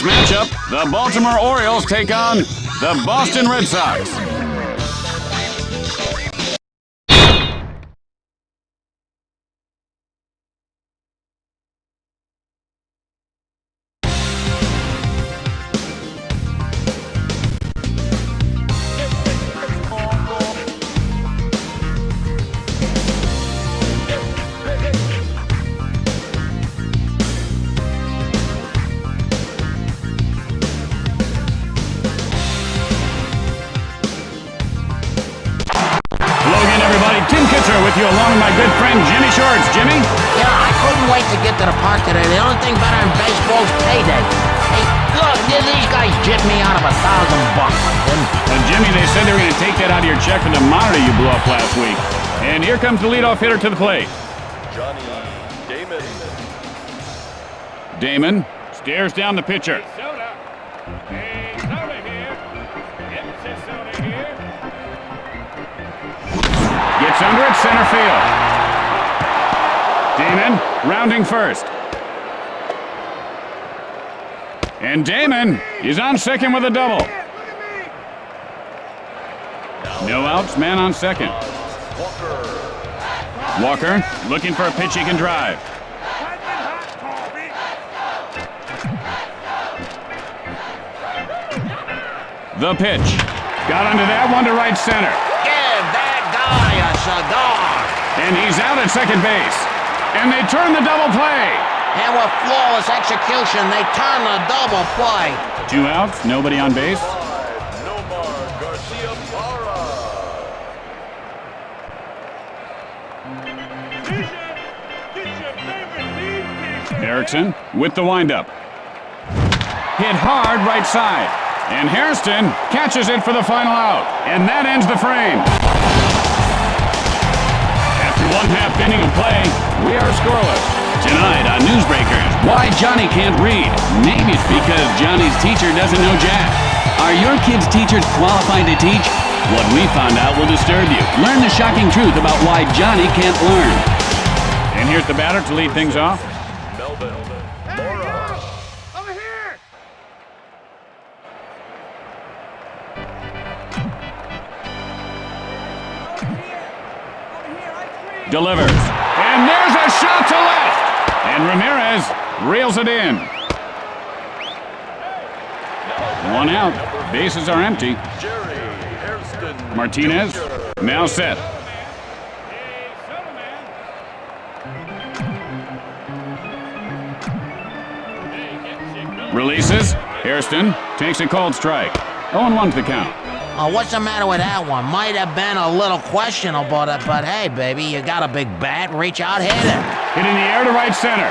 matchup, the Baltimore Orioles take on the Boston Red Sox. With you along with my good friend Jimmy Shorts. Jimmy? Yeah, I couldn't wait to get to the park today. The only thing better than baseball's payday. Hey, look, these guys jipped me out of $1,000. Jimmy, they said they were going to take that out of your check for the monitor you blew up last week. And here comes the leadoff hitter to the plate. Johnny Damon. Damon stares down the pitcher. Gets under at center field. Damon rounding first. And Damon is on second with a double. No outs, man on second. Walker looking for a pitch he can drive. The pitch. Got under that one to right center. A cigar. And he's out at second base. And they turn the double play. And with flawless execution, they turn the double play. 2 outs, nobody on base. Erickson with the windup. Hit hard right side. And Hairston catches it for the final out. And that ends the frame. One half inning of play, we are scoreless. Tonight on Newsbreakers, why Johnny can't read. Maybe it's because Johnny's teacher doesn't know Jack. Are your kids' teachers qualified to teach? What we found out will disturb you. Learn the shocking truth about why Johnny can't learn. And here's the batter to lead things off. Delivers. And there's a shot to left. And Ramirez reels it in. 1 out. Bases are empty. Martinez now set. Releases. Hairston takes a cold strike. 0-1 to the count. What's the matter with that one? Might have been a little questionable, but hey, baby, you got a big bat. Reach out, hit it. Hit in the air to right center.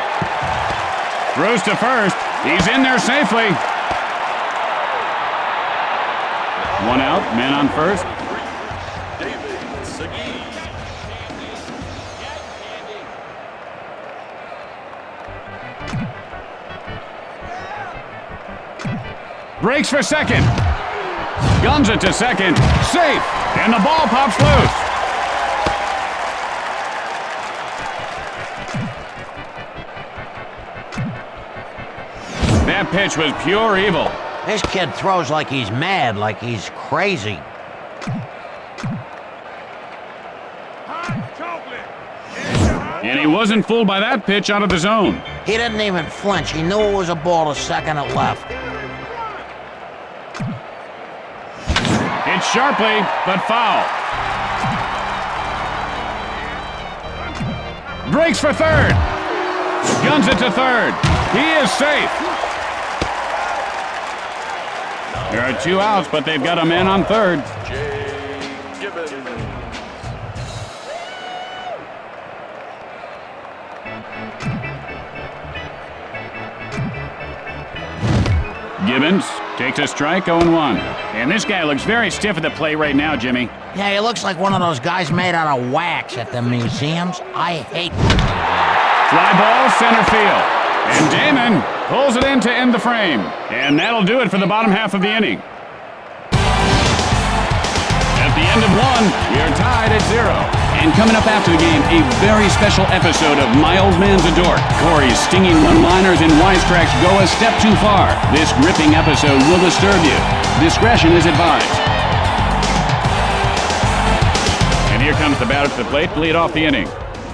Throws to first. He's in there safely. 1 out, man on first. Breaks for second. Guns it to second. Safe. And the ball pops loose. That pitch was pure evil. This kid throws like he's mad, like he's crazy. And he wasn't fooled by that pitch out of the zone. He didn't even flinch. He knew it was a ball to second at left. Hit sharply, but foul. Breaks for third. Guns it to third. He is safe. There are 2 outs, but they've got a man on third. Gibbons takes a strike, 0-1. And this guy looks very stiff at the plate right now, Jimmy. Yeah, he looks like one of those guys made out of wax at the museums. I hate them. Fly ball, center field. And Damon pulls it in to end the frame. And that'll do it for the bottom half of the inning. At the end of 1, we are tied at 0. And coming up after the game, a very special episode of My Old Man's a Dork. Corey's stinging one-liners and wisecracks go a step too far. This gripping episode will disturb you. Discretion is advised. And here comes the batter to the plate to lead off the inning.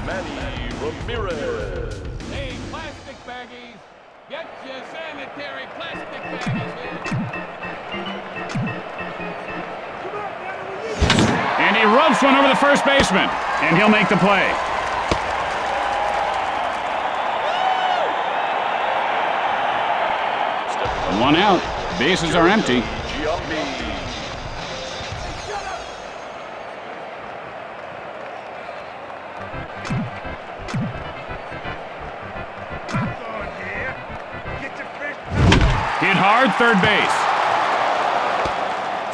Manny Ramirez. Hey, plastic baggies, get your sanitary plastic baggies here. And he rubs one over the first baseman, and he'll make the play. One out. Bases are empty. Hit hard, third base.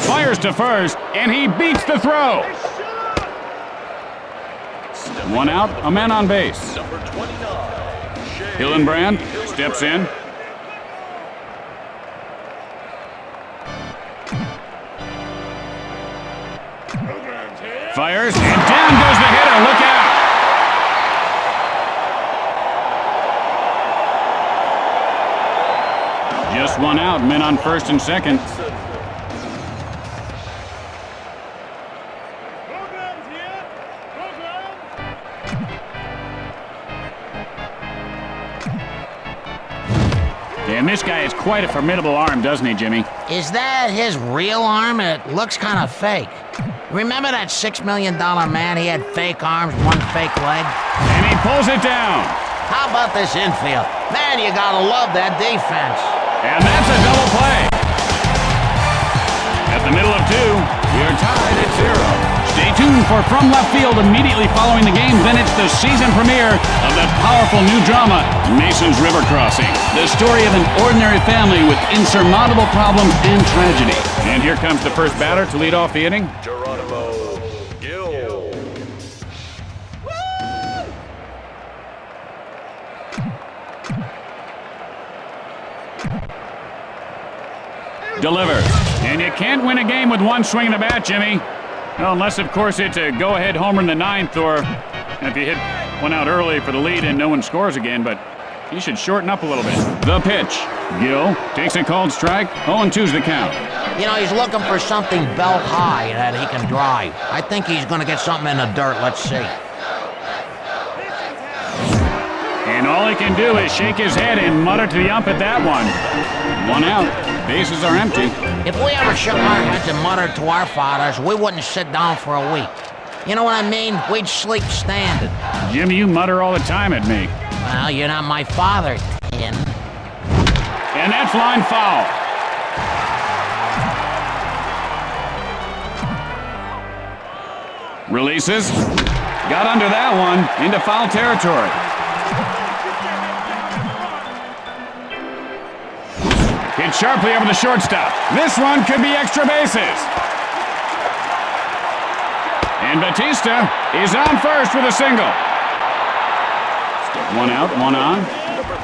Fires to first, and he beats the throw. One out, a man on base. Number 29. Hillenbrand steps in. Fires, and down goes the hitter. Look out. Just one out, men on first and second. And this guy has quite a formidable arm, doesn't he, Jimmy? Is that his real arm? It looks kind of fake. Remember that $6 million man? He had fake arms, one fake leg. And he pulls it down. How about this infield? Man, you gotta love that defense. And that's a double play. At the middle of two, we are tied at 0. Stay tuned for From Left Field immediately following the game. Then it's the season premiere of the powerful new drama, Mason's River Crossing. The story of an ordinary family with insurmountable problems and tragedy. And here comes the first batter to lead off the inning. Geronimo Gill. Delivers. And you can't win a game with one swing of the bat, Jimmy. Well, unless, of course, it's a go-ahead homer in the ninth, or if you hit one out early for the lead and no one scores again, but he should shorten up a little bit. The pitch. Gill takes a called strike. 0-2's the count. You know, he's looking for something belt high that he can drive. I think he's gonna get something in the dirt. Let's see. And all he can do is shake his head and mutter to the ump at that one. One out. Bases are empty. If we ever shook our heads and muttered to our fathers, we wouldn't sit down for a week. You know what I mean? We'd sleep standing. Jimmy, you mutter all the time at me. Well, you're not my father, Tin. And that's line foul. Releases. Got under that one. Into foul territory. Hit sharply over the shortstop. This one could be extra bases. And Batista is on first with a single. One out, one on. Number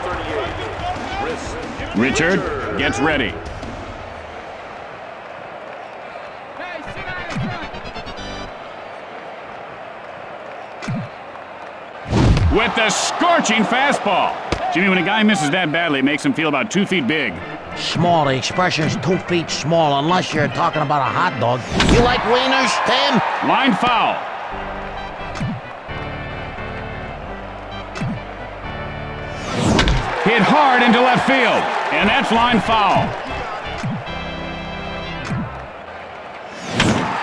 38. Richard gets ready. Hey, sit down in front. With the scorching fastball. Jimmy, when a guy misses that badly, it makes him feel about 2 feet big. Small. The expression's 2 feet small, unless you're talking about a hot dog. You like wieners, Tim? Line foul. Hit hard into left field, and that's line foul.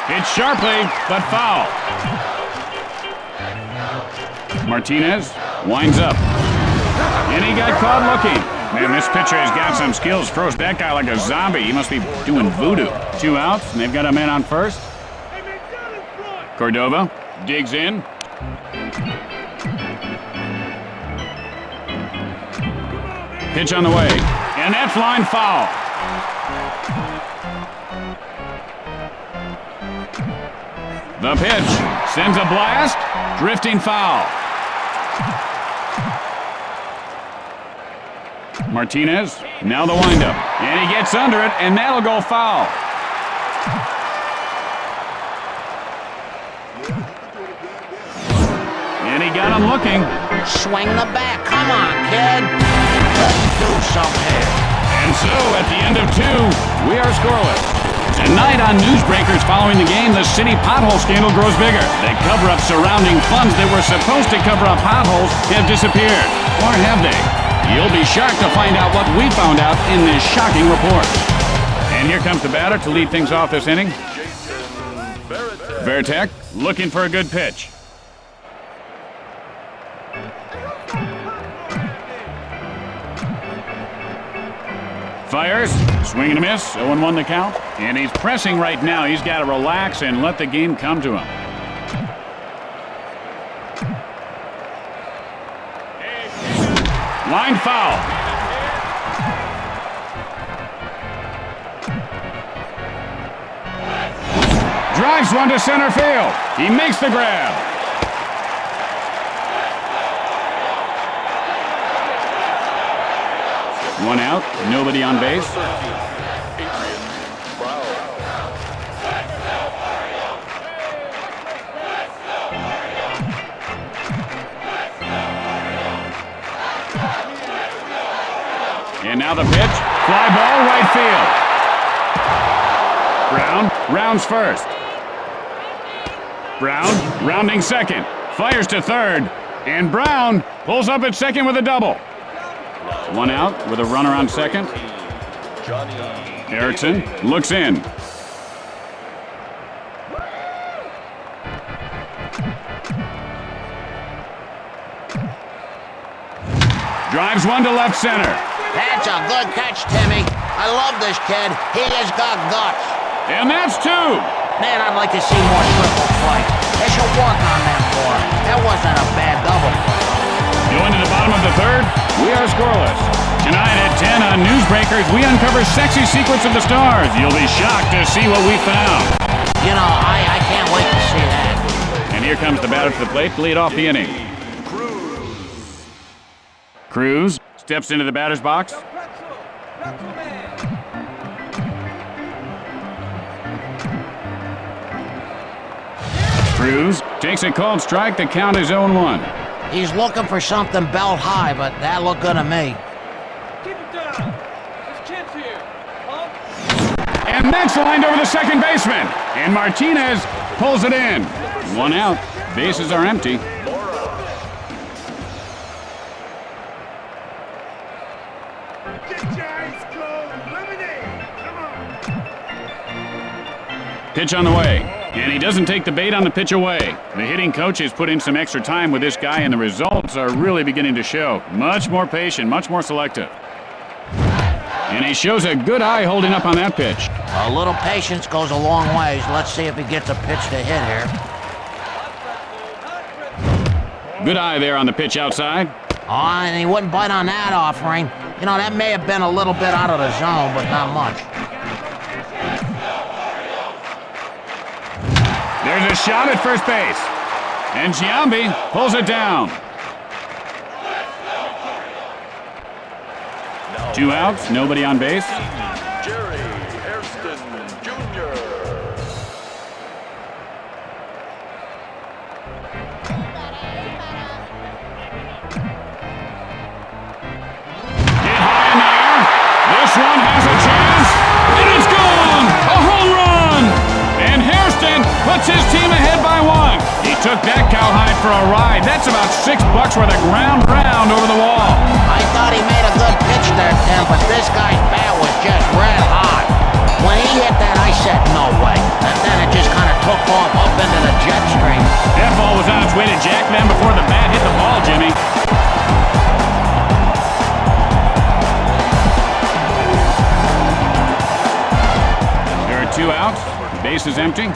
Hit sharply, but foul. Martinez winds up, and he got caught looking. Man, this pitcher has got some skills. Throws that guy like a zombie. He must be doing voodoo. 2 outs, and they've got a man on first. Cordova digs in. Pitch on the way, and that's line foul. The pitch sends a blast, drifting foul. Martinez, now the windup, and he gets under it, and that'll go foul. he got him looking. Swing the bat. Come on, kid. Let's do some here. And so, at the end of 2, we are scoreless. Tonight on Newsbreakers following the game, the city pothole scandal grows bigger. The cover-up surrounding funds that were supposed to cover up potholes have disappeared. Or have they? You'll be shocked to find out what we found out in this shocking report. And here comes the batter to lead things off this inning. Veritek looking for a good pitch. Fires, swing and a miss, 0-1 the count. And he's pressing right now. He's got to relax and let the game come to him. Line foul. Drives one to center field. He makes the grab. One out, nobody on base. And now the pitch, fly ball, right field. Brown rounds first. Brown rounding second, fires to third, and Brown pulls up at second with a double. One out with a runner on second. Erickson looks in. Drives one to left center. That's a good catch, Timmy. I love this kid. He has got guts. And that's 2. Man, I'd like to see more triple play. They should work on that boy. That wasn't a bad double play. Going to the bottom of the 3rd, we are scoreless. Tonight at 10 on Newsbreakers, we uncover sexy secrets of the stars. You'll be shocked to see what we found. You know, I can't wait to see that. And here comes the batter to the plate to lead off the inning. Cruz steps into the batter's box. Cruz takes a called strike. The count is 0-1. He's looking for something belt high, but that looked good to me. Keep it down. There's kids here. Up. And that's lined over the second baseman. And Martinez pulls it in. One out. Bases are empty. Pitch on the way. And he doesn't take the bait on the pitch away. The hitting coach has put in some extra time with this guy, and the results are really beginning to show. Much more patient, much more selective. And he shows a good eye holding up on that pitch. A little patience goes a long ways. Let's see if he gets a pitch to hit here. Good eye there on the pitch outside. Oh, and he wouldn't bite on that offering. You know, that may have been a little bit out of the zone, but not much. There's a shot at first base. And Giambi pulls it down. 2 outs, nobody on base. Jerry Hairston Jr. Hit high in the air. This one has a chance. And it's gone! A home run! And Hairston puts his team ahead by 1. He took that cowhide for a ride. That's about $6 worth of ground round over the wall. I thought he made a good pitch there, Tim, but this guy's bat was just red hot. When he hit that, I said, no way. And then it just kind of took off up into the jet stream. That ball was on its way to Jack then before the bat hit the ball, Jimmy. There are 2 outs. Base is empty.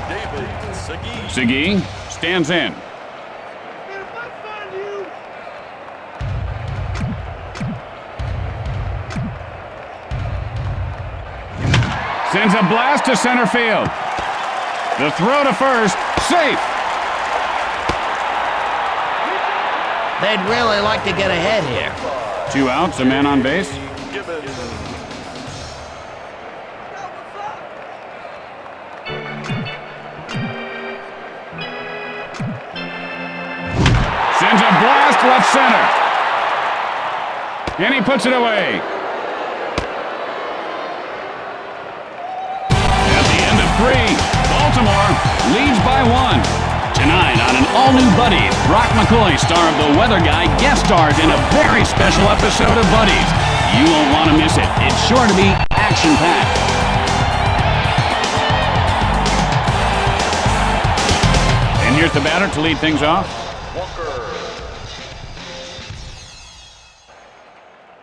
David Segui. Segui stands in. Sends a blast to center field. The throw to first, safe. They'd really like to get ahead here. 2 outs, a man on base. and he puts it away. At the end of 3, Baltimore leads by 1. Tonight on an all-new Buddies, Brock McCoy, star of The Weather Guy, guest stars in a very special episode of Buddies. You won't want to miss it. It's sure to be action-packed. And here's the batter to lead things off. Walker.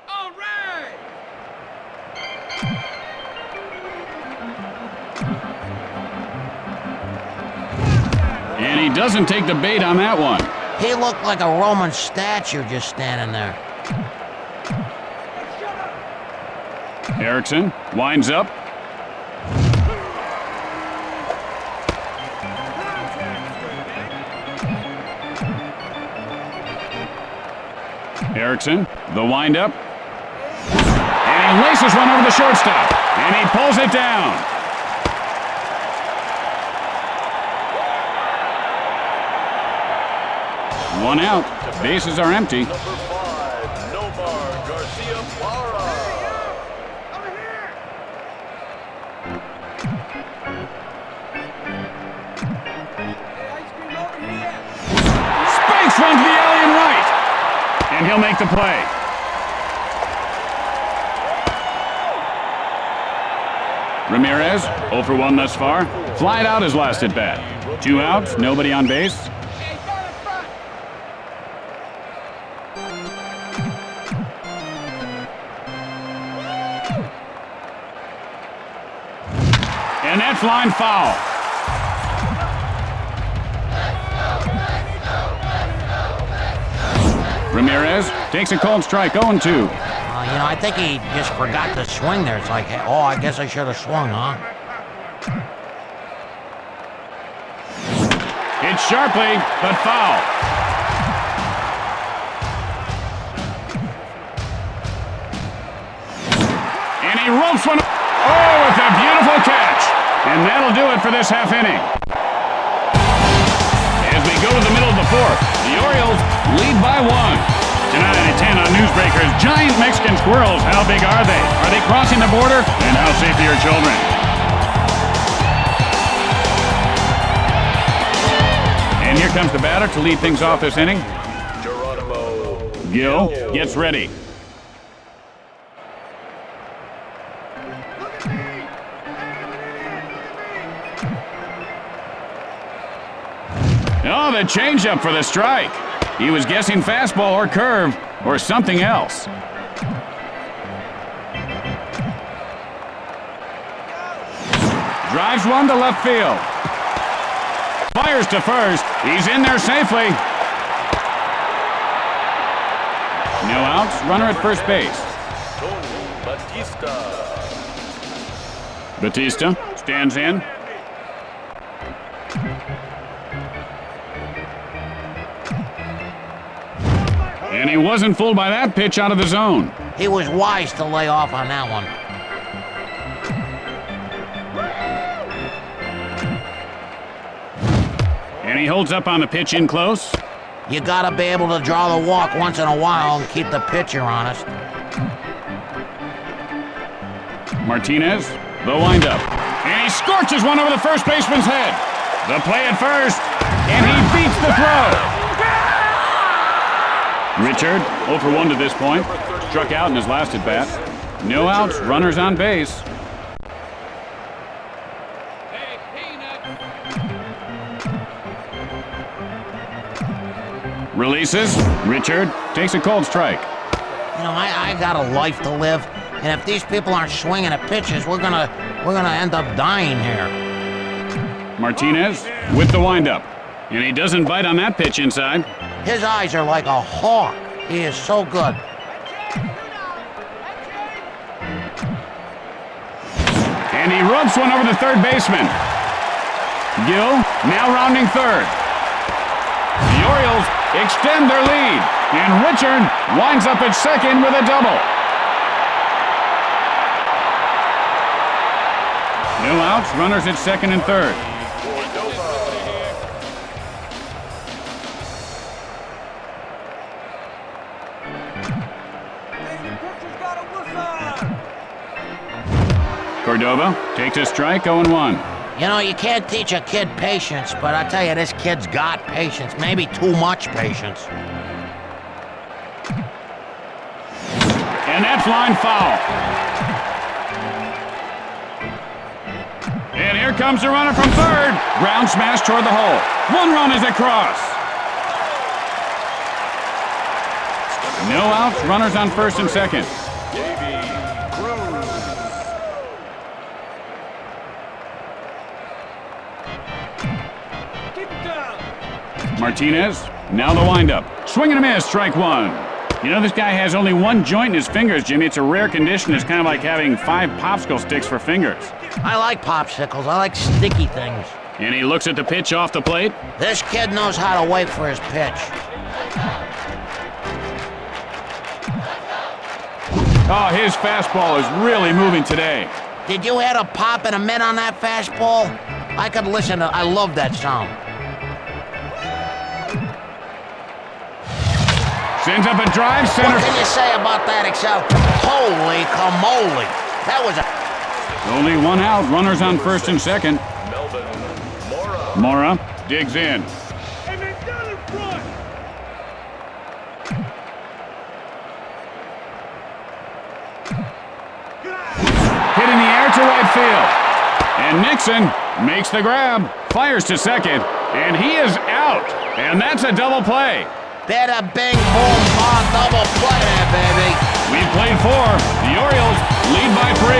All right! And he doesn't take the bait on that one. He looked like a Roman statue just standing there. Erickson winds up. Erickson, the windup. And he laces one over the shortstop. And he pulls it down. One out. Bases are empty. Number 5, Nomar Garcia Parra. Over here! Hey, ice cream over here! Spanks one to the alley and right. And he'll make the play. Ramirez, 0 for 1 thus far. Flied out his last at bat. 2 outs, nobody on base. Hey, down in front! And that flying foul. Ramirez takes a cold strike, 0-2. I think he just forgot to swing there. It's like, oh, I guess I should have swung, huh? Hit sharply, but foul. And he ropes one. Oh, with a beautiful catch. And that'll do it for this half inning. As we go to the middle of the 4th, the Orioles lead by 1. Tonight at 10 on Newsbreakers, giant Mexican squirrels. How big are they? Are they crossing the border? And how safe are your children? And here comes the batter to lead things off this inning. Geronimo. Gil gets ready. Look at me! Hey, Oh, the changeup for the strike. He was guessing fastball or curve or something else. Drives one to left field. Fires to first. He's in there safely. No outs. Runner at first base. Tony Batista. Batista stands in. And he wasn't fooled by that pitch out of the zone. He was wise to lay off on that one. And he holds up on the pitch in close. You gotta be able to draw the walk once in a while and keep the pitcher honest. Martinez, the windup. And he scorches one over the first baseman's head. The play at first, and he beats the throw. Richard, 0 for 1 to this point. Struck out in his last at bat. No outs, runners on base. hey, Peanut! Releases. Richard takes a cold strike. I got a life to live, and if these people aren't swinging at pitches, we're gonna end up dying here. Martinez with the windup. And he doesn't bite on that pitch inside. His eyes are like a hawk. He is so good. And he rubs one over the third baseman. Gill now rounding third. The Orioles extend their lead. And Richard winds up at second with a double. No outs, runners at second and third. Cordova takes a strike, 0-1. You know, you can't teach a kid patience, but I tell you, this kid's got patience. Maybe too much patience. And that's line foul. And here comes the runner from third. Ground smash toward the hole. 1 run is across. No outs, runners on first and second. Martinez, now the windup. Swing and a miss, strike 1. You know, this guy has only 1 joint in his fingers, Jimmy. It's a rare condition. It's kind of like having 5 popsicle sticks for fingers. I like popsicles. I like sticky things. And he looks at the pitch off the plate. This kid knows how to wait for his pitch. Oh, his fastball is really moving today. Did you hear the pop and a mid on that fastball? I could listen to. I love that sound. Sends up a drive, center. What can you say about that except holy camole? That was a... Only 1 out, runners on first and second. Mora digs in. And they're down in front. Hit in the air to right field. And Nixon makes the grab, fires to second, and he is out. And that's a double play. Bada bing boom bar double play there, baby. We've played 4. The Orioles lead by 3.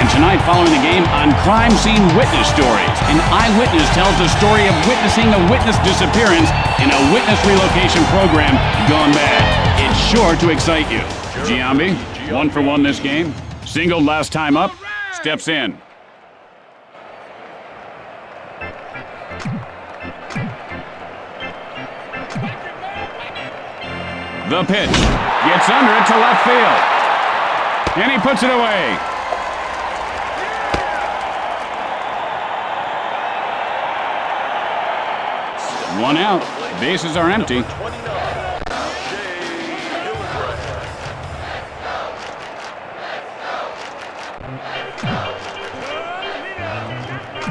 And tonight, following the game, on Crime Scene Witness Stories, an eyewitness tells the story of witnessing a witness disappearance in a witness relocation program gone bad. It's sure to excite you. Giambi, 1 for 1 this game. Singled last time up, steps in. The pitch gets under it to left field. And he puts it away. One out. Bases are empty.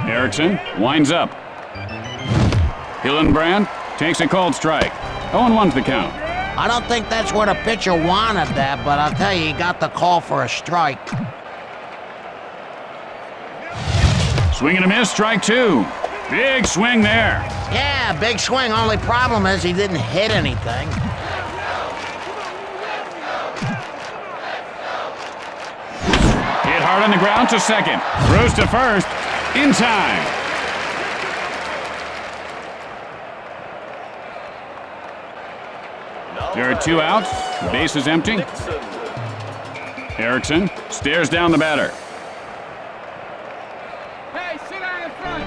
Erickson winds up. Hillenbrand takes a cold strike. 0-1's the count. I don't think that's where the pitcher wanted that, but I'll tell you, he got the call for a strike. Swing and a miss, strike 2. Big swing there. Yeah, big swing. Only problem is he didn't hit anything. Hit hard on the ground to second. Throws to first. In time. There are 2 outs. Base is empty. Erickson stares down the batter. Hey, sit down in front.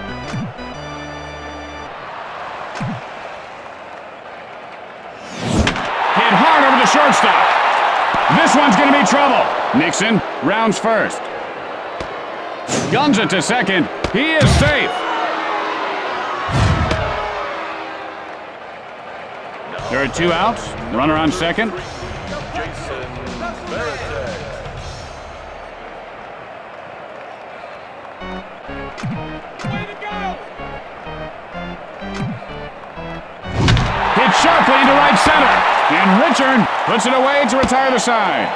Hit hard over the shortstop. This one's going to be trouble. Nixon rounds first. Guns it to second. He is safe. There are 2 outs. Runner on second. Hit sharply into right center. And Richard puts it away to retire the side.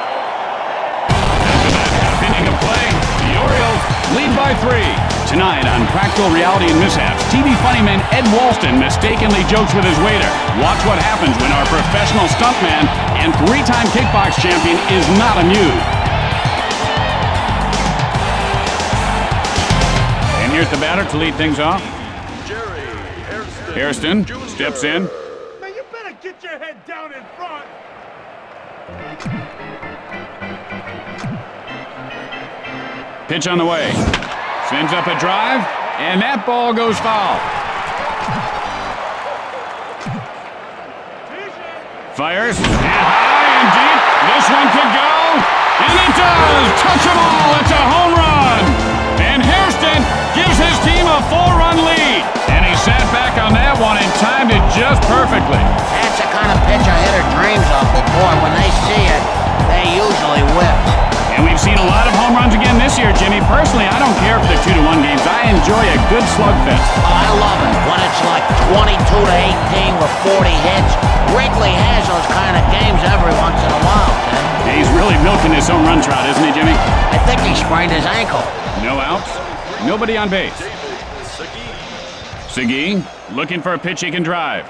After that half inning of play, the Orioles lead by 3. Tonight on Practical Reality and Mishaps, TV funnyman Ed Walston mistakenly jokes with his waiter. Watch what happens when our professional stuntman and 3-time kickbox champion is not amused. And here's the batter to lead things off. Hairston steps in. Man, you better get your head down in front. Pitch on the way. Sends up a drive, and that ball goes foul. Fires, and high and deep. This one could go, and it does! Touch them all, it's a home run! And Hairston gives his team a 4-run lead. And he sat back on that one and timed it just perfectly. That's the kind of pitch a hitter dreams of, but boy, when they see it, they usually whip. And we've seen a lot of home runs again in this year, Jimmy. Personally, I don't care for the 2-1 games. I enjoy a good slugfest. Oh, I love it when it's like 22-18 with 40 hits. Wrigley has those kind of games every once in a while, Tim. He's really milking his home run trot, isn't he, Jimmy? I think he sprained his ankle. No outs. Nobody on base. Segui looking for a pitch he can drive.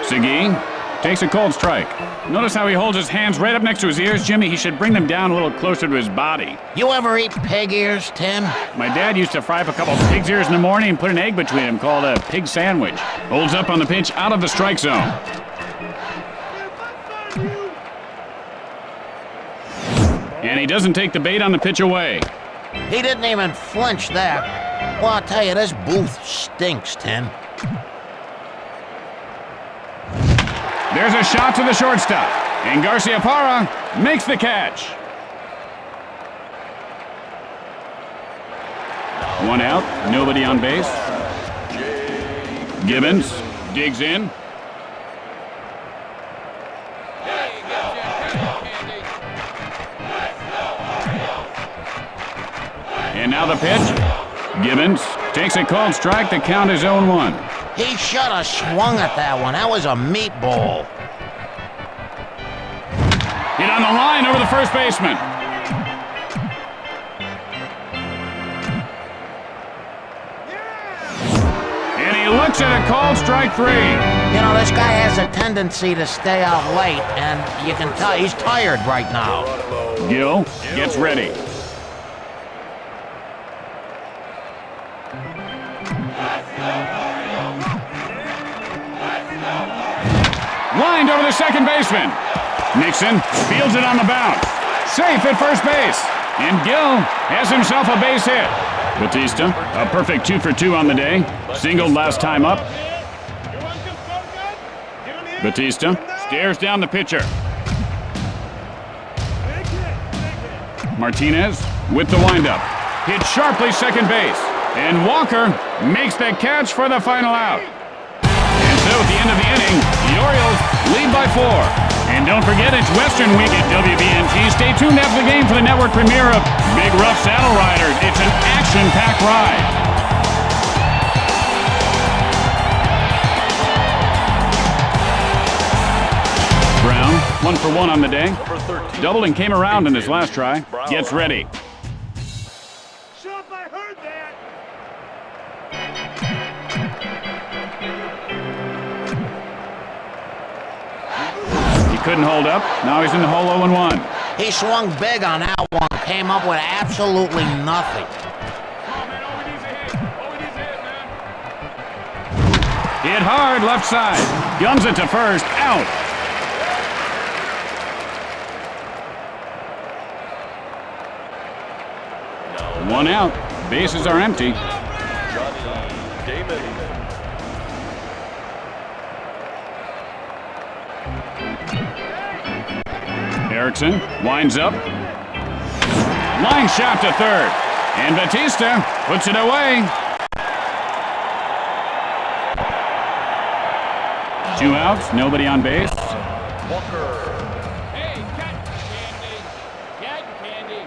Segui takes a cold strike. Notice how he holds his hands right up next to his ears, Jimmy. He should bring them down a little closer to his body. You ever eat pig ears, Tim? My dad used to fry up a couple of pig's ears in the morning and put an egg between them called a pig sandwich. Holds up on the pitch out of the strike zone. And he doesn't take the bait on the pitch away. He didn't even flinch there. Well, I'll tell you, this booth stinks, Tim. There's a shot to the shortstop, and Garcia Parra makes the catch. One out, nobody on base. Gibbons digs in. And now the pitch. Gibbons takes a called strike. The count is 0-1. He should have swung at that one. That was a meatball. Hit on the line over the first baseman. And he looks at a called strike 3. You know, this guy has a tendency to stay out late, and you can tell he's tired right now. Gill gets ready. Lined over the second baseman. Nixon fields it on the bounce. Safe at first base. And Gill has himself a base hit. Batista, a perfect 2 for 2 on the day. Singled last time up. Batista stares down the pitcher. Martinez with the windup. Hit sharply second base. And Walker makes the catch for the final out. And so at the end of the inning, the Orioles lead by 4. And don't forget, it's Western Week at WBNT. Stay tuned after the game for the network premiere of Big Rough Saddle Riders. It's an action-packed ride. Brown, 1 for 1 on the day. Doubled and came around in his last try. Gets ready. I heard that. He couldn't hold up. Now he's in the hole 0-1. He swung big on that one, came up with absolutely nothing. Hit hard left side. Guns it to first. Out. One out. Bases are empty. Erickson winds up. Line shot to third. And Batista puts it away. 2 outs, nobody on base. Hey, cotton candy. Cotton candy.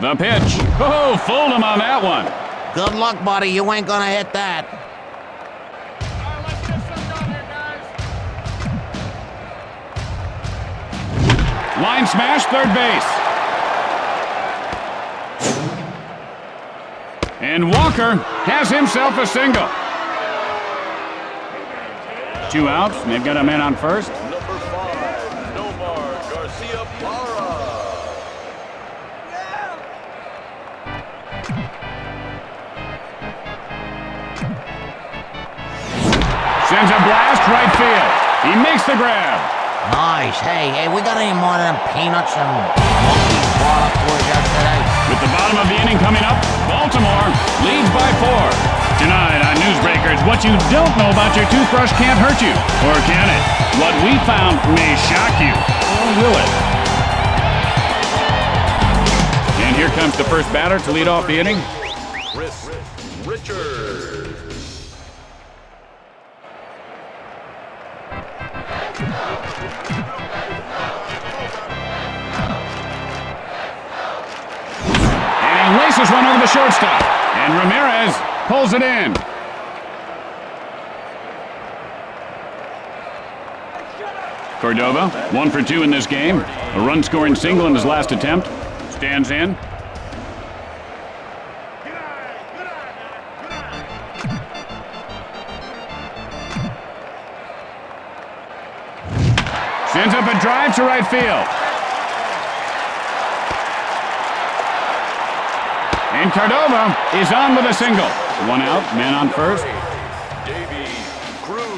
The pitch. Oh, fooled him on that one. Good luck, buddy. You ain't gonna hit that. Let's get some down here, guys. Line smash, third base. And Walker has himself a single. 2 outs, and they've got a man on first. Number 5, Nomar Garcia Parra. Sends a blast right field. He makes the grab. Nice. Hey, we got any more of them peanuts and monkeys brought up to us yesterday? With the bottom of the inning coming up, Baltimore leads by 4. Tonight on Newsbreakers, what you don't know about your toothbrush can't hurt you. Or can it? What we found may shock you. Or will it? And here comes the first batter to lead off the inning. Richard. And he laces one over the shortstop. And Ramirez pulls it in. Cordova, 1 for 2 in this game. A run-scoring single in his last attempt. Stands in. Sends up a drive to right field. And Cordova is on with a single. 1 out, man on first. Davy Cruz.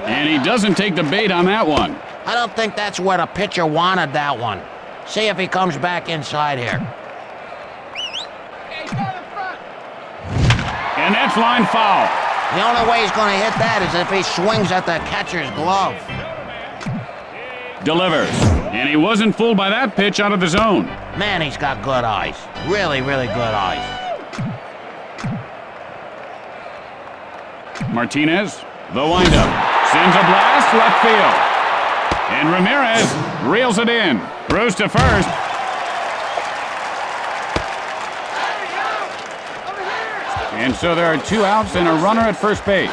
And he doesn't take the bait on that one. I don't think that's where the pitcher wanted that one. See if he comes back inside here. Hey, down in front. And that's line foul. The only way he's going to hit that is if he swings at the catcher's glove. Delivers. And he wasn't fooled by that pitch out of the zone. Man, he's got good eyes. Really, really good eyes. Martinez, the windup. Sends a blast left field. And Ramirez reels it in. Throws to first. And so there are 2 outs and a runner at first base.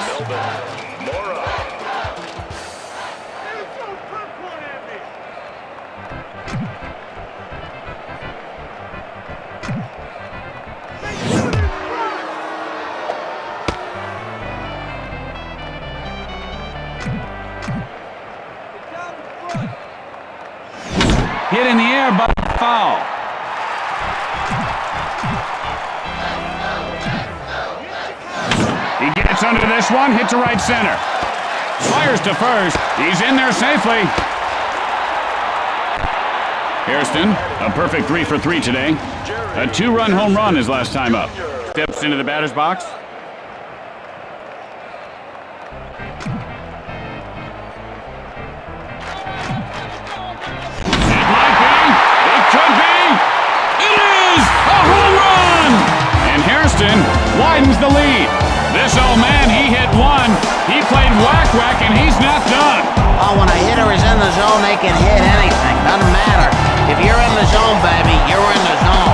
Hit in the air, but foul. He gets under this one, hit to right center. Fires to first. He's in there safely. Hairston, a perfect 3 for 3 today. A 2-run home run his last time up. Steps into the batter's box. Widens the lead. This old man, he hit 1. He played whack-whack, and he's not done. Oh, when a hitter is in the zone, they can hit anything. Doesn't matter. If you're in the zone, baby, you're in the zone.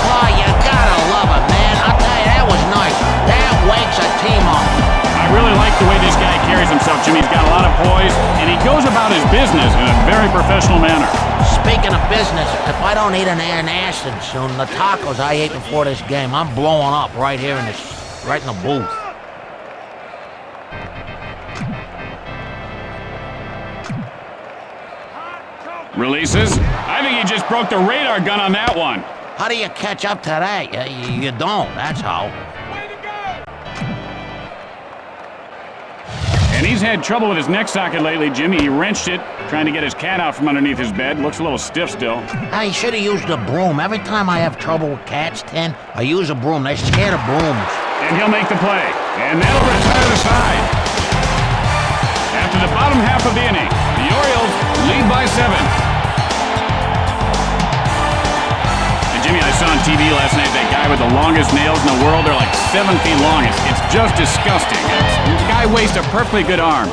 Oh, you gotta love it, man. I'll tell you, that was nice. That wakes a team up. I really like the way this guy carries himself, Jimmy. He's got a lot of poise, and he goes about his business in a very professional manner. Speaking of business, if I don't eat an antacid soon, the tacos I ate before this game, I'm blowing up right here in right in the booth. Releases. I think he just broke the radar gun on that one. How do you catch up to that? You don't, that's how. Way to go! And he's had trouble with his neck socket lately, Jimmy. He wrenched it, trying to get his cat out from underneath his bed. Looks a little stiff still. I should have used a broom. Every time I have trouble with cats, Tin, I use a broom. They're scared of brooms. And he'll make the play. And that'll retire the side. After the bottom half of the inning, the Orioles lead by 7. And Jimmy, I saw on TV last night that guy with the longest nails in the world. They're like 7 feet long. It's just disgusting. The guy wastes a perfectly good arm.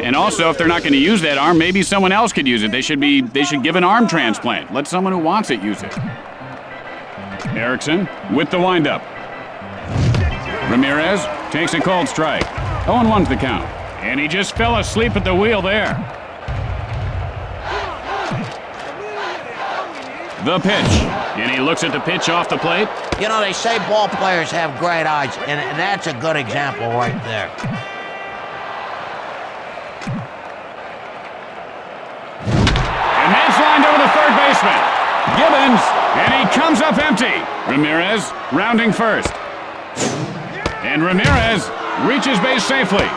And also, if they're not going to use that arm, maybe someone else could use it. They should give an arm transplant. Let someone who wants it use it. Erickson with the windup. Ramirez takes a cold strike. 0-1's the count. And he just fell asleep at the wheel there. The pitch. And he looks at the pitch off the plate. You know, they say ball players have great eyes, and that's a good example right there. And that's lined over the third baseman. Gibbons, and he comes up empty. Ramirez rounding first. And Ramirez reaches base safely.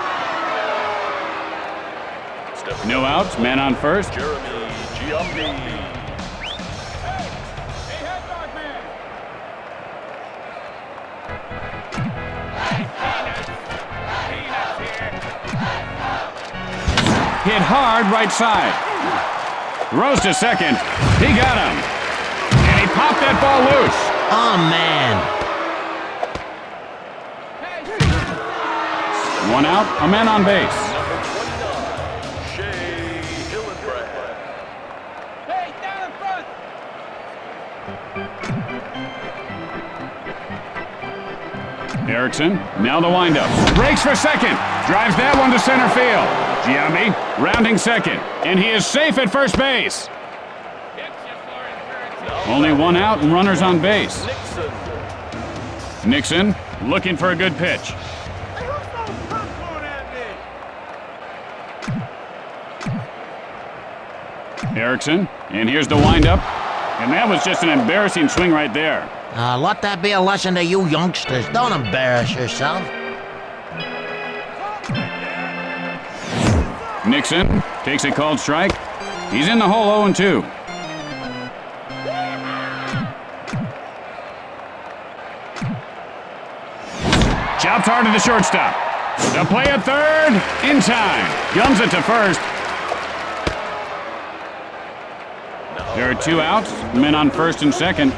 No outs, man on first. Jeremy Giambi. Hey, head dog man! Peanuts here. hit hard right side. Throws to second. He got him. And he popped that ball loose. Oh, man. One out, a man on base. Hey, down in front. Erickson, now the windup. Breaks for second. Drives that one to center field. Giambi rounding second. And he is safe at first base. Only one out and runners on base. Nixon looking for a good pitch. Erickson, and here's the windup. And that was just an embarrassing swing right there. Let that be a lesson to you youngsters. Don't embarrass yourself. Nixon takes a called strike. He's in the hole 0-2. Chopped hard to the shortstop. The play at third, in time. Gums it to first. There are 2 outs, men on first and second.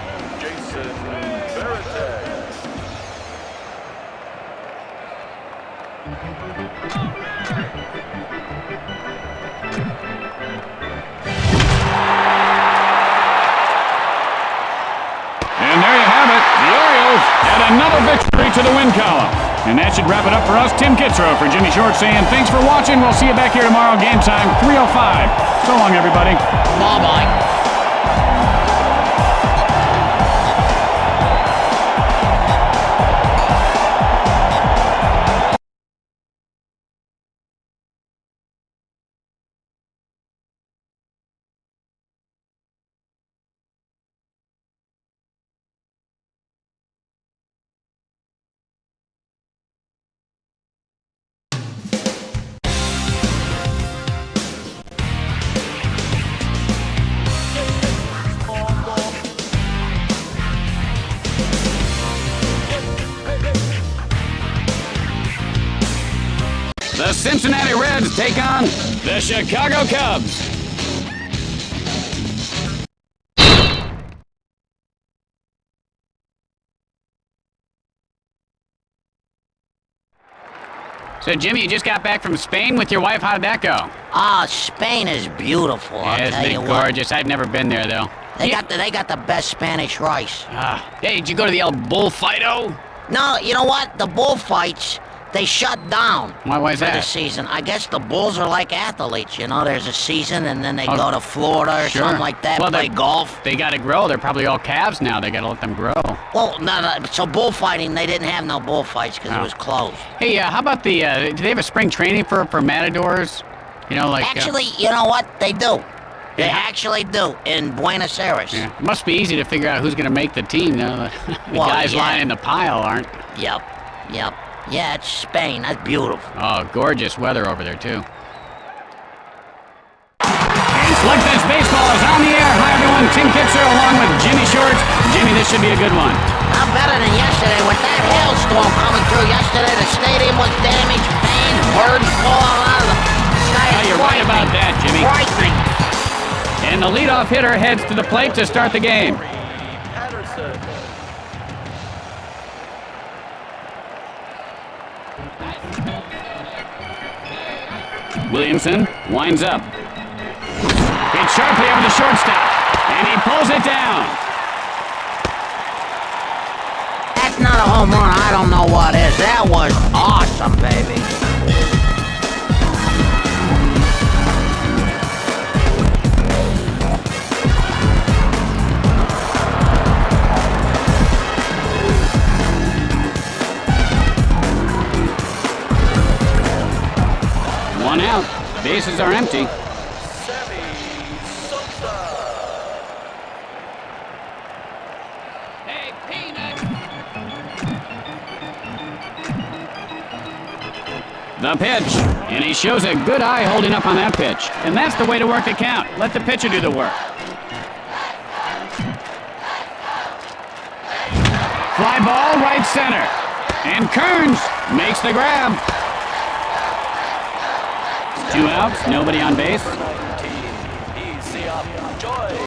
And there you have it. The Orioles add another victory to the win column. And that should wrap it up for us. Tim Kitzrow for Jimmy Short saying thanks for watching. We'll see you back here tomorrow, game time, 3:05. So long, everybody. Bye-bye. The Cincinnati Reds take on the Chicago Cubs. So, Jimmy, you just got back from Spain with your wife. How did that go? Spain is beautiful. I'll tell Isn't you it what. gorgeous? I've never been there, though. They got the best Spanish rice. Hey, did you go to the El Bullfighto? No, you know what? The bullfights, they shut down. Why is for that? the season. I guess the bulls are like athletes, you know. There's a season, and then they go to Florida or something like that, play golf. They got to grow. They're probably all calves now. They got to let them grow. Well, no, so bullfighting, they didn't have no bullfights because it was closed. Hey, how about do they have a spring training for matadors? You know, like... Actually, you know what? They do. They actually do in Buenos Aires. Yeah. It must be easy to figure out who's going to make the team. The guys lying in the pile aren't. Yep. Yeah, it's Spain. That's beautiful. Oh, gorgeous weather over there, too. And Slugfest Baseball is on the air. Hi, everyone. Tim Kitzrow along with Jimmy Shorts. Jimmy, this should be a good one. Not better than yesterday. With that hailstorm coming through yesterday, the stadium was damaged. Pain, birds falling out of the sky. Oh, you're right about that, Jimmy. Frightening. And the leadoff hitter heads to the plate to start the game. Williamson winds up. Hit sharply over the shortstop, and he pulls it down. That's not a home run. I don't know what is. That was awesome, baby. One out. Bases are empty. Hey, Peanut. The pitch. And he shows a good eye holding up on that pitch. And that's the way to work a count. Let the pitcher do the work. Fly ball right center. And Kearns makes the grab. 2 2 outs, nobody on base. Easy up, Joy.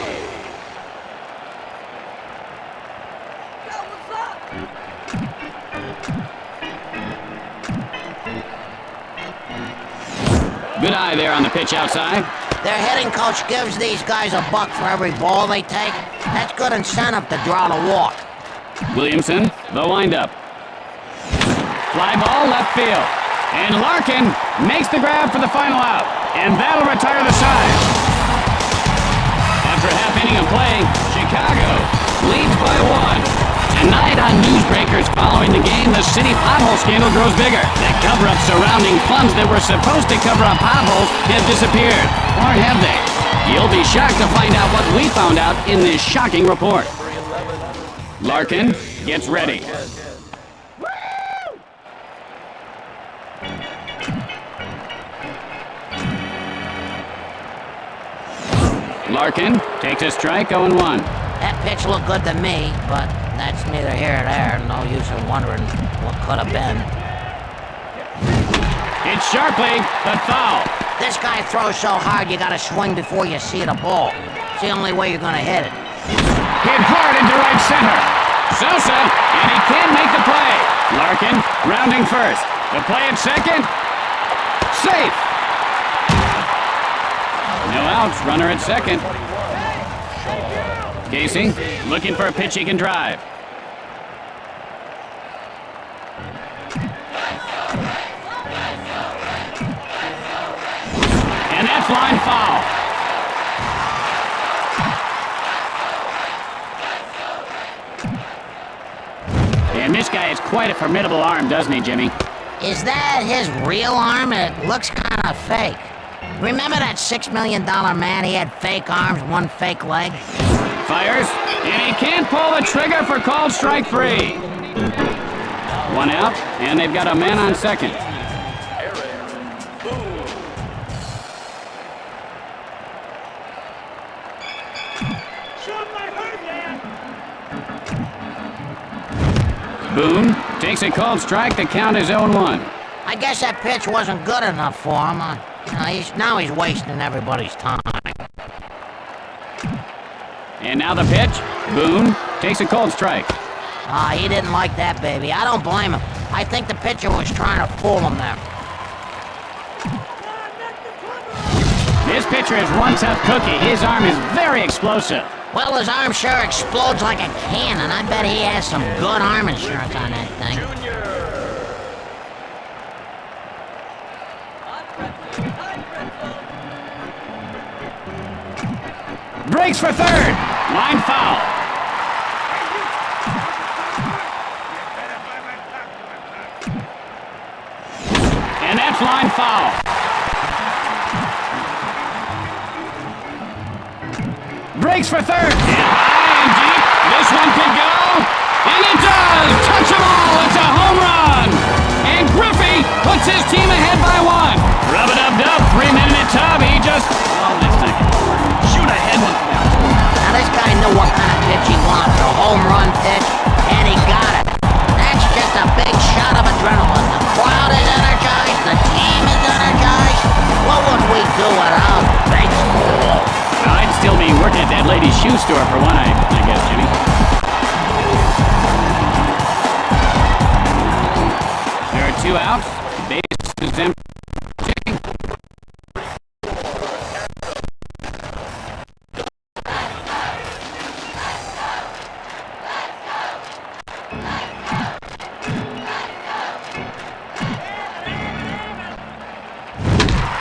Good eye there on the pitch outside. Their hitting coach gives these guys $1 for every ball they take. That's good incentive to draw the walk. Williamson, the windup. Fly ball left field. And Larkin makes the grab for the final out. And that'll retire the side. After a half inning of play, Chicago leads by 1. Tonight on Newsbreakers following the game, the city pothole scandal grows bigger. The cover-up surrounding funds that were supposed to cover up potholes have disappeared. Or have they? You'll be shocked to find out what we found out in this shocking report. Larkin gets ready. Larkin takes a strike, 0-1. That pitch looked good to me, but that's neither here nor there. No use in wondering what could have been. It's sharply, but foul. This guy throws so hard you gotta swing before you see the ball. It's the only way you're gonna hit it. Hit hard into right center. Sosa, and he can't make the play. Larkin rounding first. The play at second. Safe. No outs, runner at second. Casey looking for a pitch he can drive. And that's line foul. And this guy has quite a formidable arm, doesn't he, Jimmy? Is that his real arm? It looks kind of fake. Remember that $6 million man? He had fake arms, one fake leg. Fires, and he can't pull the trigger for called strike 3. 1 out, and they've got a man on second. Boone takes a called strike. The count is 0-1. I guess that pitch wasn't good enough for him. Now he's wasting everybody's time. And now the pitch. Boone takes a cold strike. He didn't like that, baby. I don't blame him. I think the pitcher was trying to fool him there. This pitcher is one tough cookie. His arm is very explosive. Well, his arm sure explodes like a cannon. I bet he has some good arm insurance on that thing. Breaks for third. Line foul. And that's line foul. Breaks for third. And high and deep. This one could go. And it does. Touch them all. It's a home run. And Griffey puts his team ahead by 1. Rub-a-dub-dub. 3-minute tub. He just... Oh, this thing. Shoot a head one. Now, this guy knew what kind of pitch he wanted. A home run pitch, and he got it. That's just a big shot of adrenaline. The crowd is energized. The team is energized. What would we do without baseball? I'd still be working at that lady's shoe store for one night, I guess, Jimmy. There are 2 outs. Base is empty.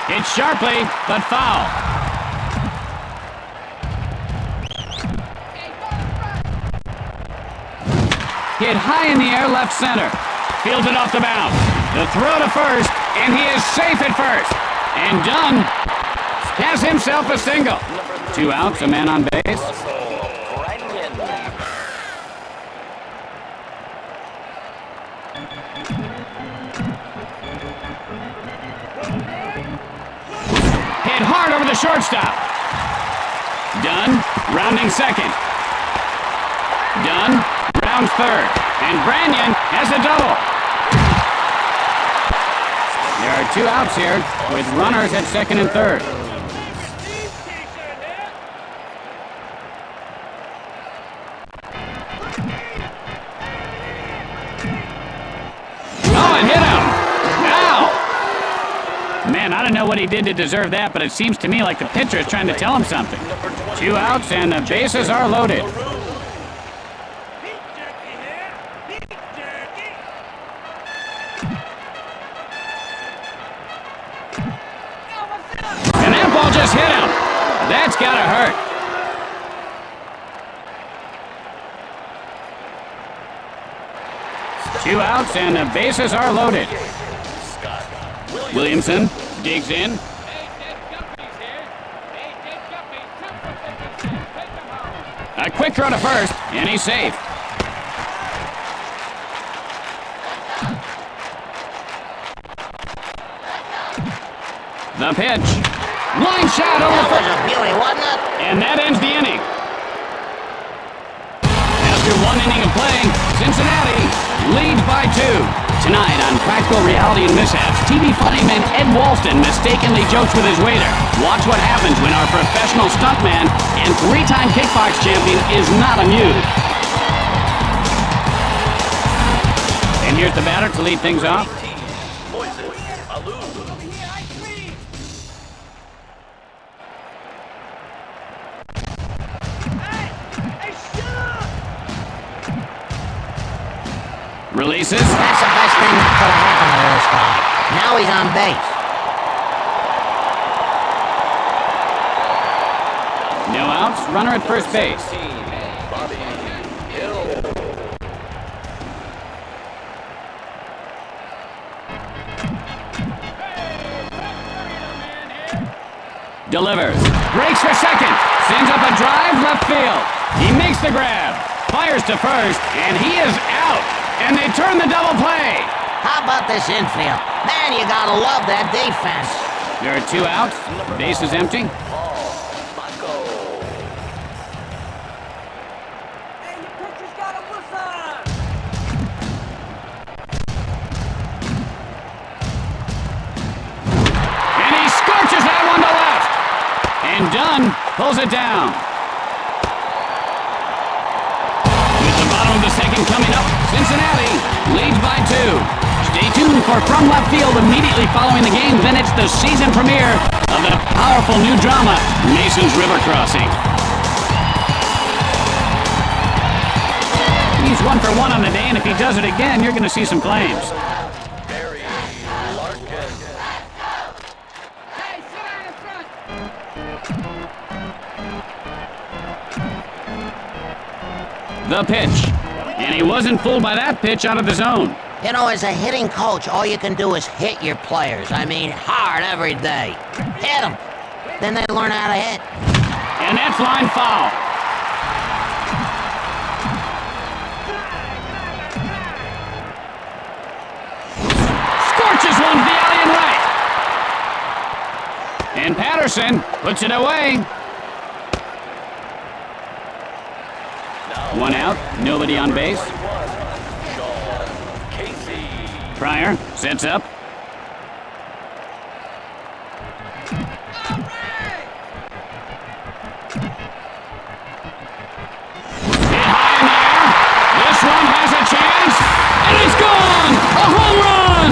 Hit sharply, but foul. Hit high in the air, left center. Fields it off the mound. The throw to first, and he is safe at first. And Dunn has himself a single. 2 outs, a man on base. Hit hard over the shortstop. Dunn rounding second. Dunn rounds third. And Branyan has a double. There are 2 outs here with runners at second and third. Oh, it hit him! Ow! Man, I don't know what he did to deserve that, but it seems to me like the pitcher is trying to tell him something. 2 outs and the bases are loaded. And that ball just hit him. That's gotta hurt. Two outs and the bases are loaded. Williamson digs in. A quick throw to first, and he's safe. The pitch. Line shot over That the was a beauty, wasn't it? and that ends the inning. After 1 inning of play, Cincinnati leads by 2. Tonight on Practical Reality and Mishaps, TV funnyman Ed Walston mistakenly jokes with his waiter. Watch what happens when our professional stuntman and 3-time kickbox champion is not amused. And here's the batter to lead things off. Releases. That's the best thing that could have happened to this guy. Now he's on base. No outs, runner at first base. Delivers. Breaks for second. Sends up a drive left field. He makes the grab. Fires to first, and he is out. And they turn the double play. How about this infield? Man, you gotta love that defense. There are 2 outs. Base is empty. And he scorches that one to left. And Dunn pulls it down. With the bottom of the second coming up, Cincinnati leads by 2. Stay tuned for From Left Field immediately following the game. Then it's the season premiere of the powerful new drama, Mason's River Crossing. He's 1 for 1 on the day, and if he does it again, you're going to see some flames. The pitch. And he wasn't fooled by that pitch out of the zone. You know, as a hitting coach, all you can do is hit your players. I mean, hard every day. Hit them. Then they learn how to hit. And that's line foul. Scorches one to the alley and right. And Patterson puts it away. 1 out, nobody on base. Pryor sets up. Hit high in the air. This one has a chance. And it's gone! A home run!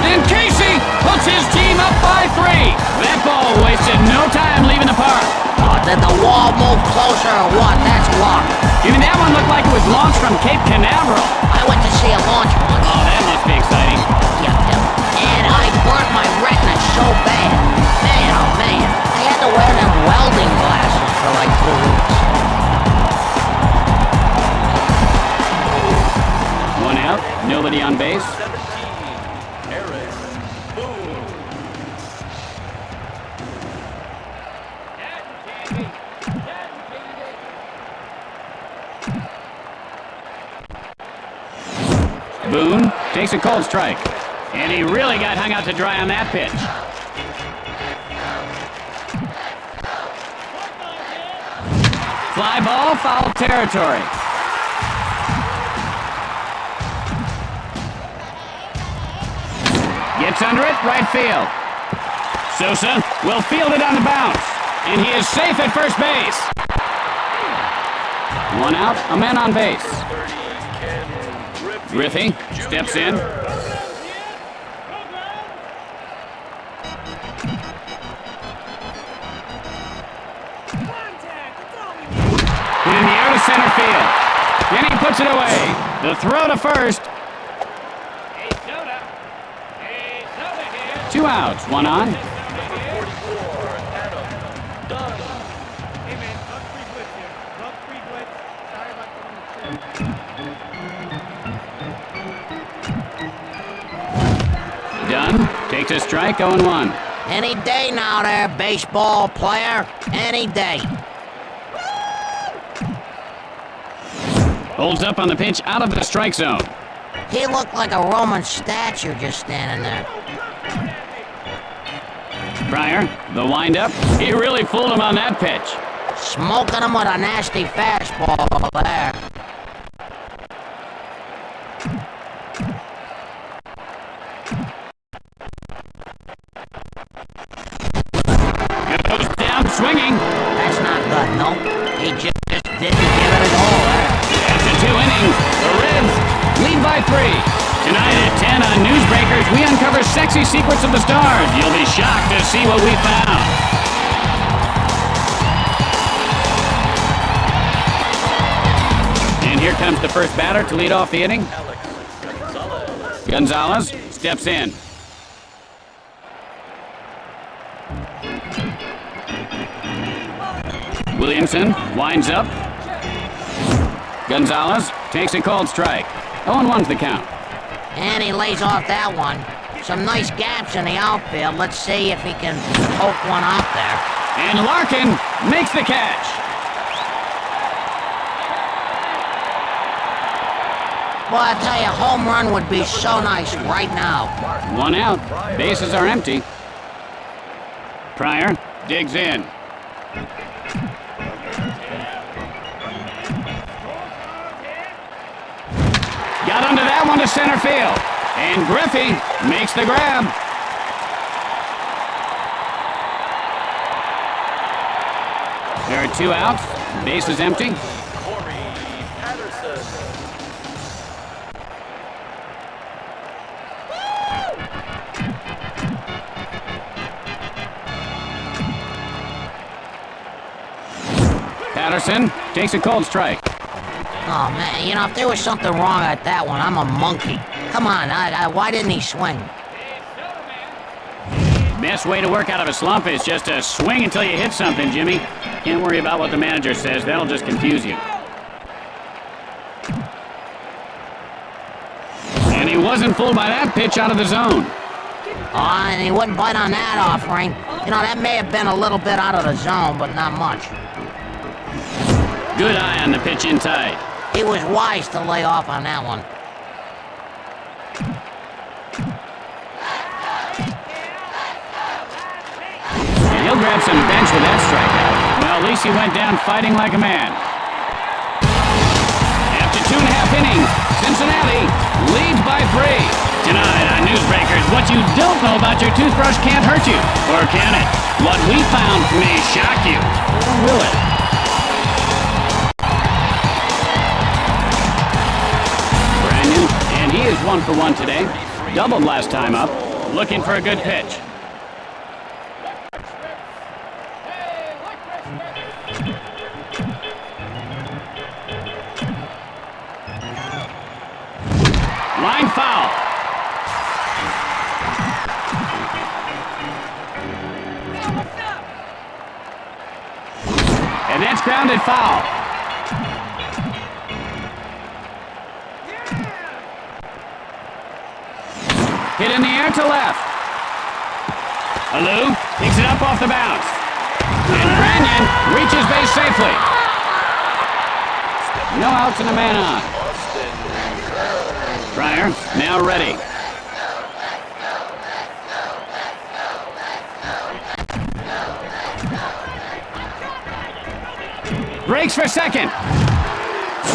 And Casey puts his team up by 3. That ball wasted no time leaving the park. Oh, did the wall move closer or what? That's luck. Even that one looked like it was launched from Cape Canaveral. I went to see a launch once. Oh, that must be exciting. Yep. And I burnt my retina so bad. Man, oh man. I had to wear them welding glasses for like 2 weeks. 1 out, nobody on base. Boone takes a cold strike. And he really got hung out to dry on that pitch. Fly ball, foul territory. Gets Gets under it, right field. Sosa will field it on the bounce. And he is safe at first base. One out, a man on base. Griffey steps in. Hit in the air to center field. And he puts it away. The throw to first. Two outs, one on. Dunn takes a strike, 0-1. Any day now there, baseball player. Any day. Holds up on the pitch out of the strike zone. He looked like a Roman statue just standing there. Pryor, the windup. He really fooled him on that pitch. Smoking him with a nasty fastball there. Goes down swinging. That's not good, no. He just didn't give it his all there. After 2 innings, the Reds lead by 3. Tonight at 10 on Newsbreakers, we uncover sexy secrets of the stars. You'll be shocked to see what we found. And here comes the first batter to lead off the inning. Gonzalez steps in. Williamson winds up. Gonzalez takes a called strike. 0-1's the count. And he lays off that one. Some nice gaps in the outfield. Let's see if he can poke one out there. And Larkin makes the catch. Well, I tell you, home run would be so nice right now. 1 out. Bases are empty. Pryor digs in. Got under that one to center field. And Griffey makes the grab. There are 2 outs. Base is empty. Patterson takes a cold strike. Oh, man, you know, if there was something wrong at that one, I'm a monkey. Come on, why didn't he swing? Best way to work out of a slump is just to swing until you hit something, Jimmy. Can't worry about what the manager says. That'll just confuse you. And he wasn't fooled by that pitch out of the zone. Oh, and he wouldn't bite on that offering. You know, that may have been a little bit out of the zone, but not much. Good eye on the pitch inside. He was wise to lay off on that one. And he'll grab some bench with that strikeout. Well, at least he went down fighting like a man. After 2.5 innings, Cincinnati leads by 3. Tonight on Newsbreakers, what you don't know about your toothbrush can't hurt you. Or can it? What we found may shock you. Or will it? And he is 1 for 1 today. Doubled last time up. Looking for a good pitch. Line foul. And that's grounded foul. Hit in the air to left. Alou picks it up off the bounce. And Branyan reaches base safely. No outs and a man on. Pryor now ready. Breaks for second.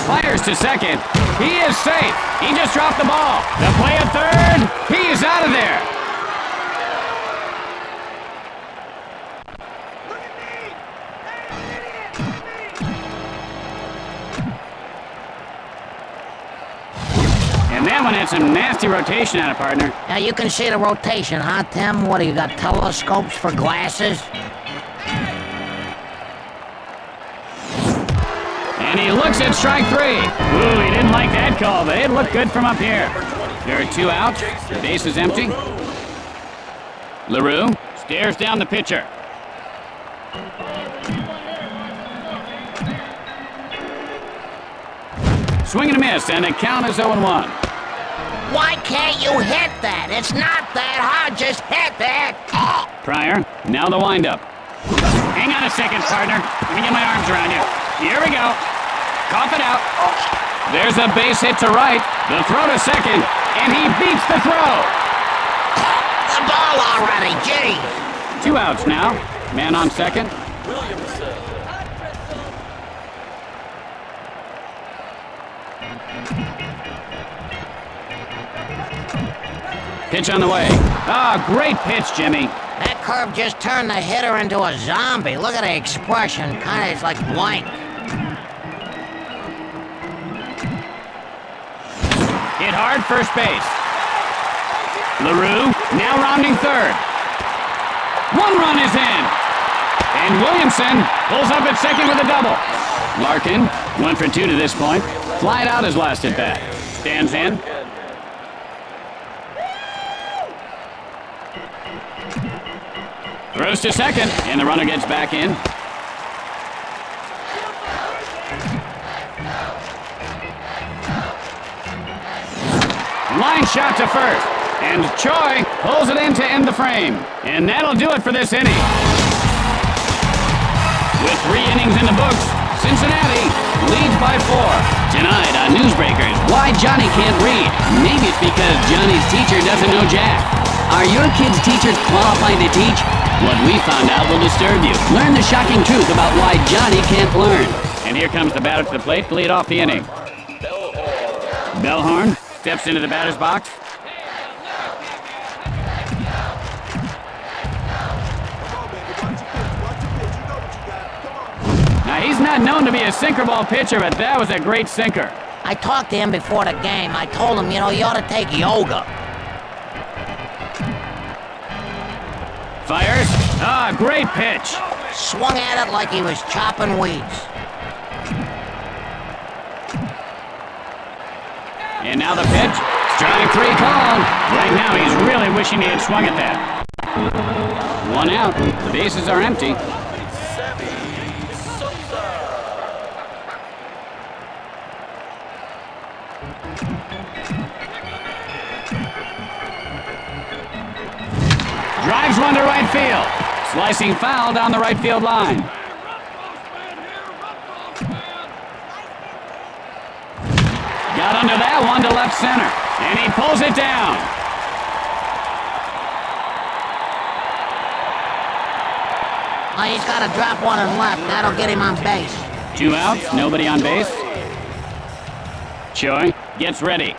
Fires to second. He is safe. He just dropped the ball. The play at third. He is out of there. one had some nasty rotation on it, partner. Now you can see the rotation, huh, Tim? What do you got, telescopes for glasses? And he looks at strike 3. Ooh, he didn't like that call, but it looked good from up here. There are 2 out. The base is empty. LaRue stares down the pitcher. Swing and a miss, and the count is 0-1. Why can't you hit that? It's not that hard, just hit it! Pryor, now the windup. Hang on a second, partner. Let me get my arms around you. Here we go. Cough it out. There's a base hit to right. The throw to second, and he beats the throw. The ball already, gee! 2 outs now. Man on second. Pitch on the way. Ah, great pitch, Jimmy. That curve just turned the hitter into a zombie. Look at the expression. Kinda, it's like blank. Hit hard, first base. LaRue now rounding third. 1 run is in. And Williamson pulls up at second with a double. Larkin, 1 for 2 to this point. Flied out his last at bat. Stands in. Throws to second, and the runner gets back in. Line shot to first, and Choi pulls it in to end the frame. And that'll do it for this inning. With 3 innings in the books, Cincinnati leads by 4. Tonight on Newsbreakers, why Johnny can't read. Maybe it's because Johnny's teacher doesn't know jack. Are your kids' teachers qualified to teach? What we found out will disturb you. Learn the shocking truth about why Johnny can't learn. And here comes the batter to the plate to lead off the inning. Bellhorn steps into the batter's box. Now, he's not known to be a sinker ball pitcher, but that was a great sinker. I talked to him before the game. I told him, you know, you ought to take yoga. Fires. Ah, great pitch. Swung at it like he was chopping weeds. And now the pitch. Strike 3 called. Right now, he's really wishing he had swung at that. 1 out. The bases are empty. Drives one to right field. Slicing foul down the right field line. Got under that one to left center. And he pulls it down. Oh, he's got to drop one and left. That'll get him on base. 2 outs, nobody on base. Choi gets ready.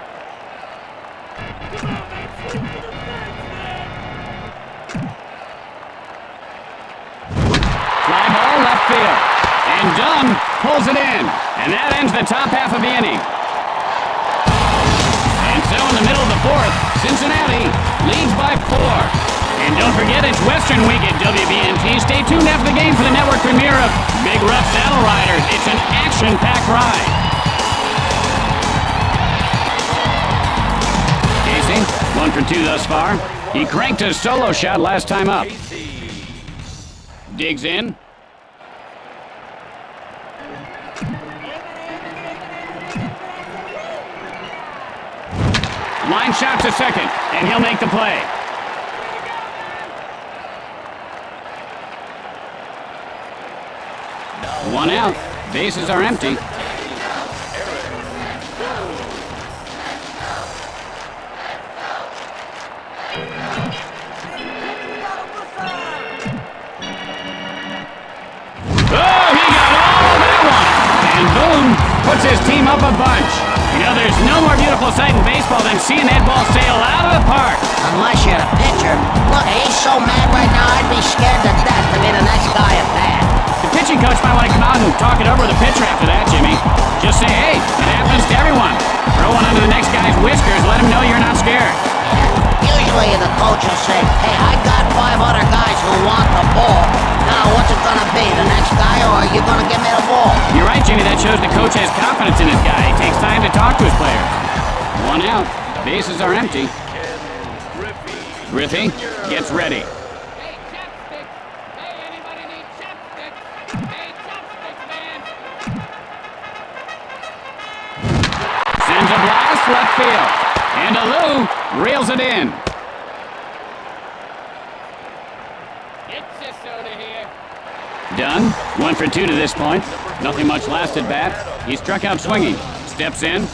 Fly ball left field. And Dunn pulls it in. And that ends the top half of the inning. And so in the middle of the 4th, Cincinnati leads by 4. And don't forget, it's Western Week at WBNT. Stay tuned after the game for the network premiere of Big Rough Saddle Riders. It's an action-packed ride. Casey, 1 for 2 thus far. He cranked his solo shot last time up. Digs in. Line shot to second, and he'll make the play. One out. Bases are empty. Oh, he got all that one! And boom, puts his team up a bunch. You know, there's no more beautiful sight in baseball than seeing that ball sail out of the park. Unless you're the pitcher. Look, he's so mad right now, I'd be scared to death to be the next guy at bat. The pitching coach might want to come out and talk it over with the pitcher after that, Jimmy. Just say, hey, it happens to everyone. For Throw one under the next guy's whiskers. Let him know you're not scared. Usually the coach will say, hey, I got 5 other guys who want the ball. Now, what's it gonna be, the next guy, or are you gonna give me the ball? You're right, Jimmy. That shows the coach has confidence in his guy. He takes time to talk to his players. 1 out. Bases are empty. Griffey gets ready. Hey, chopsticks. Hey, anybody need chopsticks? Hey, chopsticks, man. Sends a blast left field. And Alou reels it in. Get your soda here. Done. 1 for 2 to this point. Nothing much last at bat. He struck out swinging. Steps in.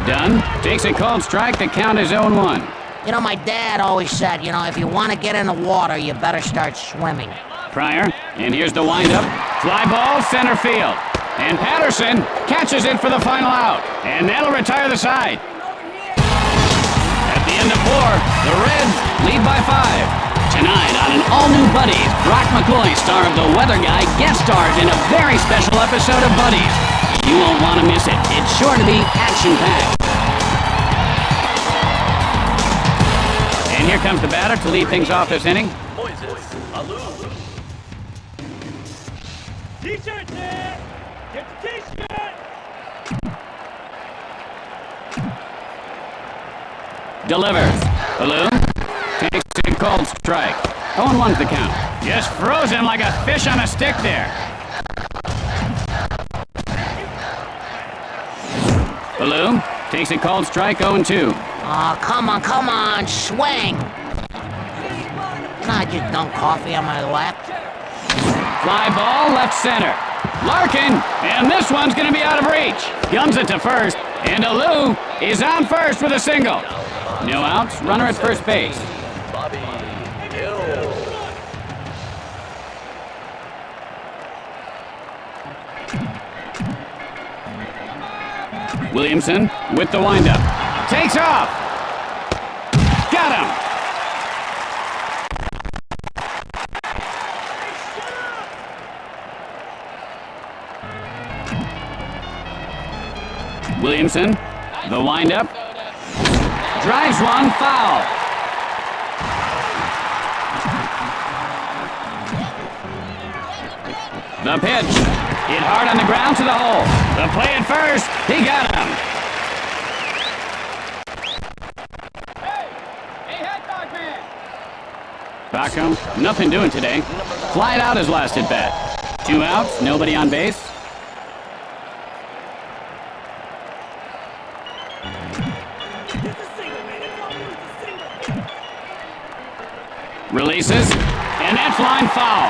Done. Takes a called strike. The count is 0-1. You know, my dad always said, you know, if you want to get in the water, you better start swimming. Pryor, and here's the windup. Fly ball, center field. And Patterson catches it for the final out. And that'll retire the side. At the end of 4, the Reds lead by 5. Tonight on an all-new Buddies, Brock McCoy, star of The Weather Guy, guest stars in a very special episode of Buddies. You won't want to miss it. It's sure to be action-packed. And here comes the batter to lead things off this inning. T-shirt there. Get the T-shirt. Delivers. Alou takes a called strike. 0-1's the count. Just froze him like a fish on a stick there. Alou takes a called strike, 0-2. Oh, come on, swing! Nah, just dunk coffee on my lap. Fly ball, left center. Larkin, and this one's going to be out of reach. Guns it to first, and Alou is on first with a single. No outs, runner at first base. Williamson with the windup. Takes off. Got him. Williamson, the windup. Drives one, foul. The pitch. Hit hard on the ground to the hole. The play at first. He got him. Hey, hot dog man. Baco, nothing doing today. Flied out his last at bat. 2 outs, nobody on base. Releases, and that's line foul.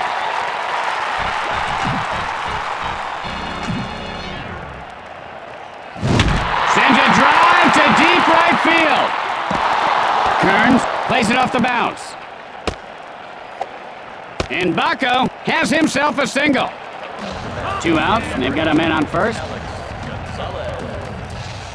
Sends a drive to deep right field. Kearns plays it off the bounce. And Baco has himself a single. 2 outs, and they've got a man on first.